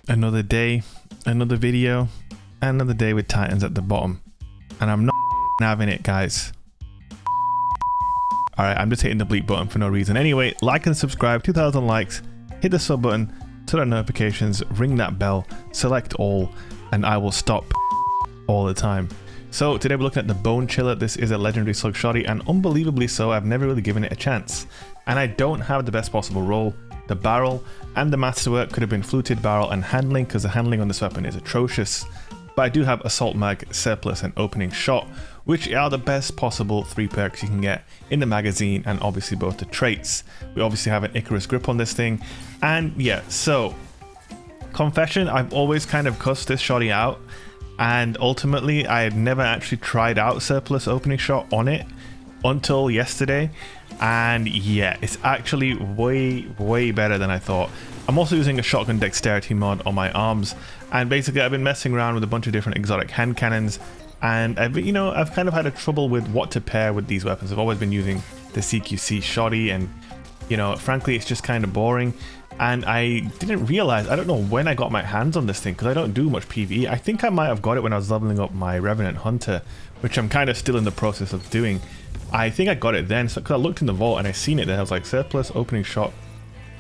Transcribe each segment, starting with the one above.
Another day, another video, another day with Titans at the bottom. And I'm not having it, guys. Alright, I'm just hitting the bleep button for no reason. Anyway, like and subscribe, 2,000 likes, hit the sub button, turn on notifications, ring that bell, select all, and I will stop all the time. So today we're looking at the Bonechiller. This is a legendary slug shotty, and unbelievably so, I've never really given it a chance. And I don't have the best possible roll. The barrel and the masterwork could have been fluted barrel and handling, because the handling on this weapon is atrocious. But I do have assault mag, surplus, and opening shot, which are the best possible 3 perks you can get in the magazine, and obviously both the traits. We obviously have an Icarus grip on this thing, and yeah, so confession, I've always kind of cussed this shotty out, and ultimately I had never actually tried out surplus opening shot on it until yesterday, and yeah, it's actually way better than I thought. I'm also using a shotgun dexterity mod on my arms, and basically I've been messing around with a bunch of different exotic hand cannons, and I've kind of had a trouble with what to pair with these weapons. I've always been using the CQC shotty, and frankly it's just kind of boring. And I didn't realize, I don't know when I got my hands on this thing, because I don't do much PvE. I think I might have got it when I was leveling up my Revenant Hunter, which I'm kind of still in the process of doing. I think I got it then, so because I looked in the vault and I seen it there, I was like, surplus opening shot.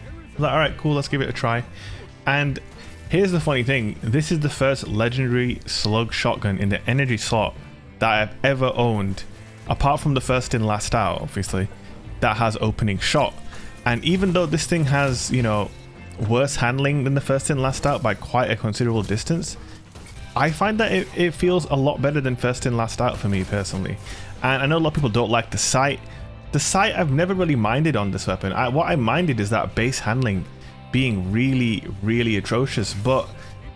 I was like, alright, cool, let's give it a try. And here's the funny thing, this is the first legendary slug shotgun in the energy slot that I've ever owned, apart from the first in last out, obviously, that has opening shot. And even though this thing has, worse handling than the first in last out by quite a considerable distance, I find that it feels a lot better than first in last out for me personally. And I know a lot of people don't like the sight. The sight I've never really minded on this weapon. What I minded is that base handling being really atrocious, but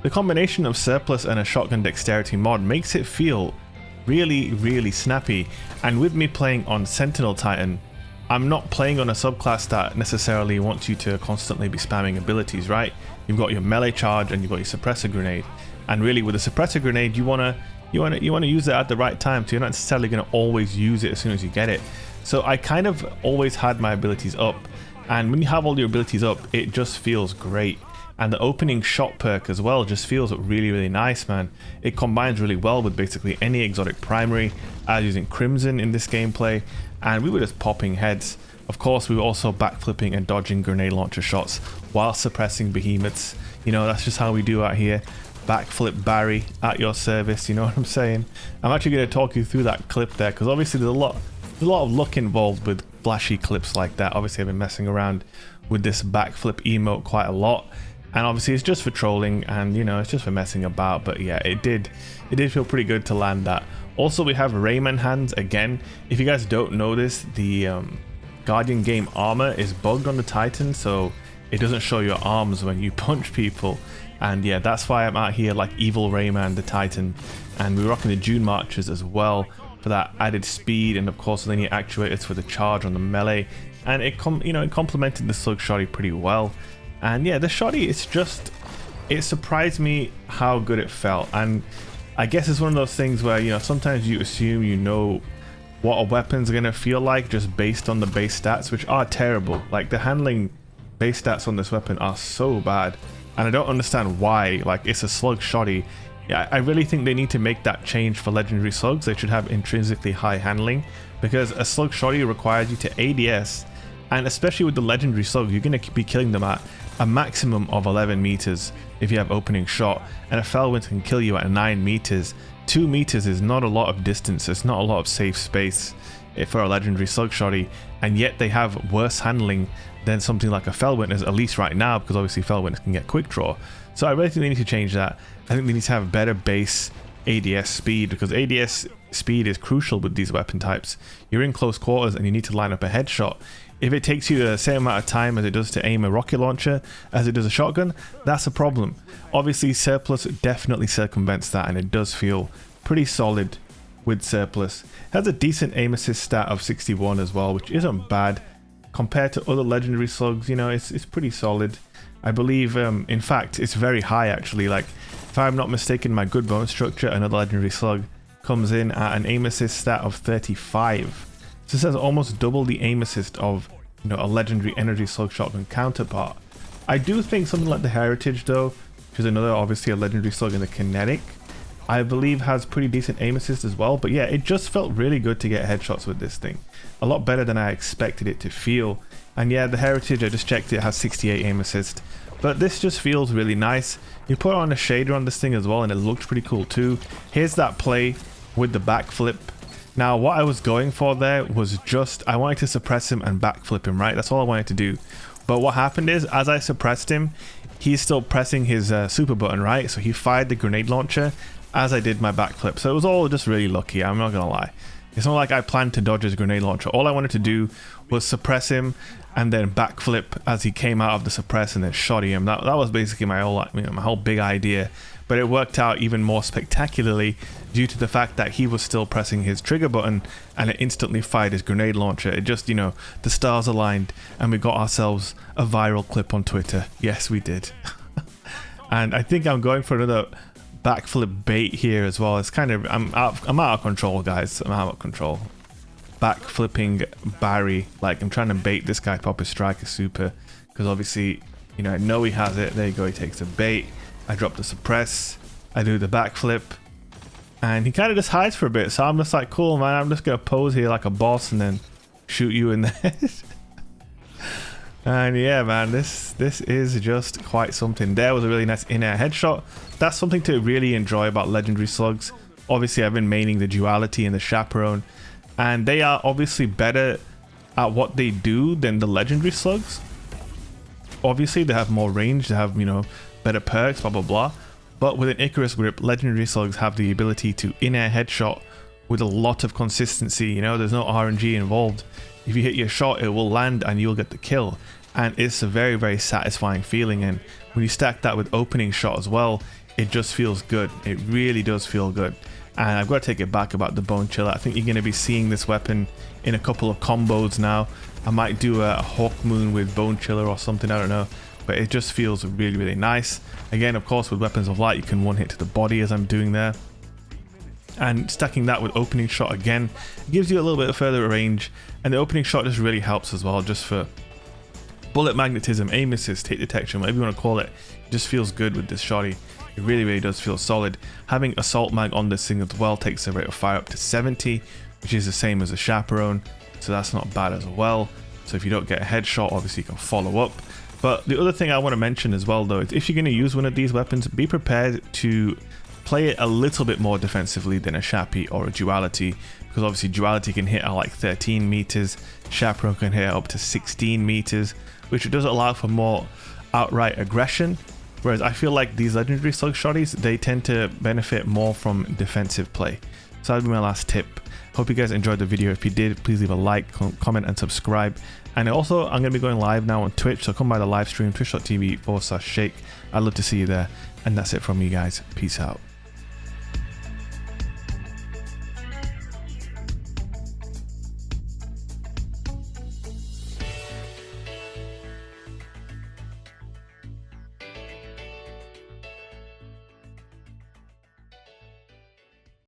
the combination of surplus and a shotgun dexterity mod makes it feel really snappy. And with me playing on Sentinel Titan, I'm not playing on a subclass that necessarily wants you to constantly be spamming abilities, right? You've got your melee charge and you've got your suppressor grenade, and really with a suppressor grenade you wanna use it at the right time, so you're not necessarily gonna always use it as soon as you get it. So I kind of always had my abilities up, and when you have all your abilities up, it just feels great. And the opening shot perk as well just feels really nice, man. It combines really well with basically any exotic primary. I was using Crimson in this gameplay, and we were just popping heads. Of course, we were also backflipping and dodging grenade launcher shots while suppressing behemoths. That's just how we do out here. Backflip Barry at your service, you know what I'm saying? I'm actually going to talk you through that clip there, because obviously there's a lot of luck involved with flashy clips like that. Obviously I've been messing around with this backflip emote quite a lot, and obviously it's just for trolling, and it's just for messing about. But yeah, it did feel pretty good to land that. Also, we have Rayman hands again. If you guys don't know this, the Guardian game armor is bugged on the Titan, so it doesn't show your arms when you punch people. And yeah, that's why I'm out here like evil Rayman the Titan. And we're rocking the June Marches as well for that added speed, and of course linear actuators for the charge on the melee. And it complemented the slug shotty pretty well. And yeah, the shotty, it surprised me how good it felt. And I guess it's one of those things where, sometimes you assume what a weapon's gonna feel like just based on the base stats, which are terrible. Like, the handling base stats on this weapon are so bad, and I don't understand why. Like, it's a slug shotty. Yeah, I really think they need to make that change for legendary slugs. They should have intrinsically high handling, because a slug shotty requires you to ADS, and especially with the legendary slug, you're gonna be killing them at a maximum of 11 meters if you have opening shot, and a Felwind can kill you at 9 meters. 2 meters is not a lot of distance, it's not a lot of safe space for a legendary slug shotty, and yet they have worse handling than something like a Felwind is, at least right now, because obviously Felwind can get quick draw. So I really think they need to change that. I think they need to have better base ADS speed, because ADS speed is crucial with these weapon types. You're in close quarters and you need to line up a headshot. If it takes you the same amount of time as it does to aim a rocket launcher as it does a shotgun, that's a problem. Obviously surplus definitely circumvents that, and it does feel pretty solid with surplus. It has a decent aim assist stat of 61 as well, which isn't bad compared to other legendary slugs. It's pretty solid. I believe, in fact, it's very high actually. Like, if I'm not mistaken, my good bone structure, another legendary slug, comes in at an aim assist stat of 35. So this has almost double the aim assist of a legendary energy slug shotgun counterpart. I do think something like the Heritage though, which is another, obviously a legendary slug in the kinetic. I believe has pretty decent aim assist as well. But yeah, it just felt really good to get headshots with this thing. A lot better than I expected it to feel. And yeah, the Heritage, I just checked, it has 68 aim assist. But this just feels really nice. You put on a shader on this thing as well and it looked pretty cool too. Here's that play with the backflip. Now what I was going for there was just, I wanted to suppress him and backflip him, right? That's all I wanted to do. But what happened is, as I suppressed him, he's still pressing his super button, right? So he fired the grenade launcher as I did my backflip. So it was all just really lucky, I'm not gonna lie. It's not like I planned to dodge his grenade launcher. All I wanted to do was suppress him and then backflip as he came out of the suppress and then shot him. That was basically my whole, my whole big idea. But it worked out even more spectacularly due to the fact that he was still pressing his trigger button and it instantly fired his grenade launcher. It just, you know, the stars aligned and we got ourselves a viral clip on Twitter. Yes, we did. And I think I'm going for another backflip bait here as well. It's kind of, I'm out of control, guys. I'm out of control. Backflipping Barry, like I'm trying to bait this guy to pop his striker super, because obviously, you know, I know he has it. There you go, he takes a bait. I drop the suppress, I do the backflip, and he kind of just hides for a bit. So I'm just like, cool, man, I'm just gonna pose here like a boss and then shoot you in the head. And yeah, man, this is just quite something. There was a really nice in-air headshot. That's something to really enjoy about legendary slugs. Obviously, I've been maining the duality and the chaperone, and they are obviously better at what they do than the legendary slugs. Obviously, they have more range, they have, you know, better perks, blah blah blah. But with an Icarus grip, legendary slugs have the ability to in-air headshot with a lot of consistency. You know, there's no RNG involved. If you hit your shot, it will land and you'll get the kill. And it's a very, very satisfying feeling. And when you stack that with opening shot as well, it just feels good. It really does feel good. And I've got to take it back about the Bonechiller. I think you're going to be seeing this weapon in a couple of combos now. I might do a Hawk Moon with Bonechiller or something, I don't know. But it just feels really, really nice. Again, of course, with Weapons of Light, you can one hit to the body as I'm doing there. And stacking that with opening shot again gives you a little bit of further range, and the opening shot just really helps as well, just for bullet magnetism, aim assist, hit detection, whatever you want to call it. It just feels good with this shotty. It really, really does feel solid. Having assault mag on this thing as well takes the rate of fire up to 70, which is the same as a chaperone, so that's not bad as well. So if you don't get a headshot, obviously you can follow up. But the other thing I want to mention as well though is, if you're going to use one of these weapons, be prepared to play it a little bit more defensively than a Chappy or a Duality, because obviously Duality can hit at like 13 meters, Chaperone can hit up to 16 meters, which does allow for more outright aggression, whereas I feel like these legendary slug shotties, they tend to benefit more from defensive play. So that'd be my last tip. Hope you guys enjoyed the video. If you did, please leave a like, comment and subscribe. And also, I'm going to be going live now on Twitch, so come by the live stream, twitch.tv/Shake. I'd love to see you there. And that's it from me, guys. Peace out.